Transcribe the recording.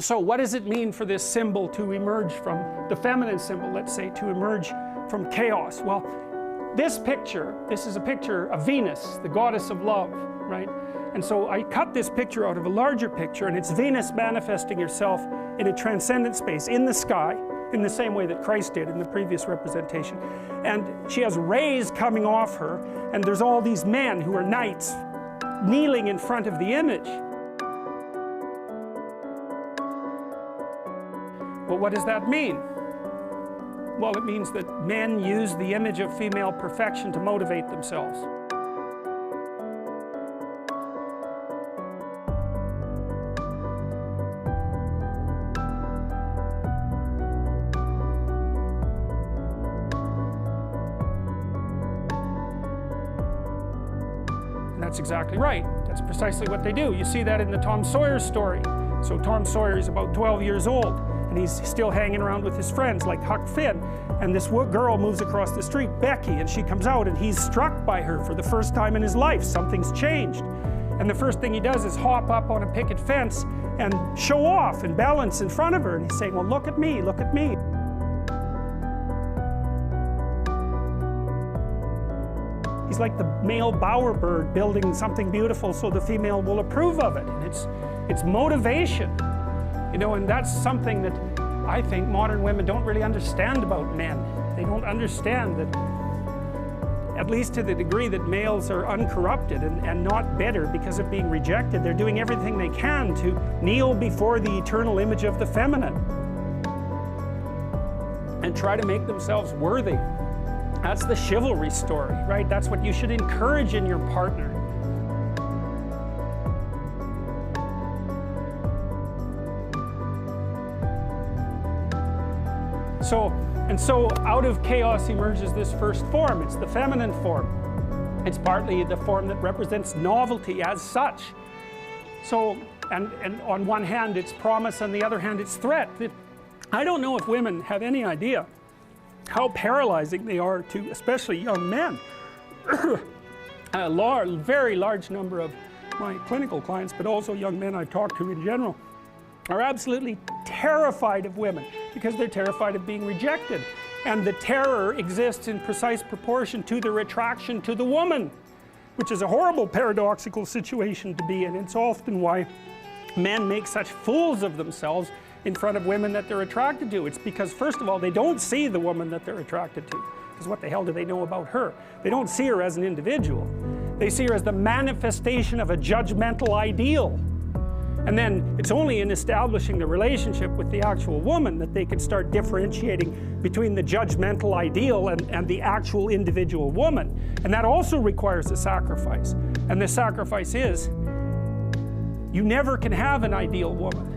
So what does it mean for this symbol to emerge from, the feminine symbol, let's say, to emerge from chaos? Well, this is a picture of Venus, the goddess of love, right? And so I cut this picture out of a larger picture, and it's Venus manifesting herself in a transcendent space, in the sky, in the same way that Christ did in the previous representation. And she has rays coming off her, and there's all these men who are knights kneeling in front of the image. Well, what does that mean? Well, it means that men use the image of female perfection to motivate themselves. And that's exactly right. That's precisely what they do. You see that in the Tom Sawyer story. So Tom Sawyer is about 12 years old, and he's still hanging around with his friends like Huck Finn. And this girl moves across the street, Becky, and she comes out, and he's struck by her for the first time in his life. Something's changed. And the first thing he does is hop up on a picket fence and show off and balance in front of her. And he's saying, well, look at me, look at me. He's like the male bowerbird building something beautiful so the female will approve of it. And it's motivation, you know, and that's something that I think modern women don't really understand about men. They don't understand that, at least to the degree that males are uncorrupted and not bitter because of being rejected, they're doing everything they can to kneel before the eternal image of the feminine and try to make themselves worthy. That's the chivalry story, right? That's what you should encourage in your partner. So out of chaos emerges this first form. It's the feminine form. It's partly the form that represents novelty as such. So, and on one hand it's promise, on the other hand it's threat. I don't know if women have any idea how paralyzing they are to, especially young men. A very large number of my clinical clients, but also young men I've talked to in general, are absolutely terrified of women because they're terrified of being rejected. And the terror exists in precise proportion to their attraction to the woman, which is a horrible paradoxical situation to be in. It's often why men make such fools of themselves in front of women that they're attracted to. It's because, first of all, they don't see the woman that they're attracted to. Because what the hell do they know about her? They don't see her as an individual. They see her as the manifestation of a judgmental ideal. And then it's only in establishing the relationship with the actual woman that they can start differentiating between the judgmental ideal and the actual individual woman. And that also requires a sacrifice. And the sacrifice is, you never can have an ideal woman.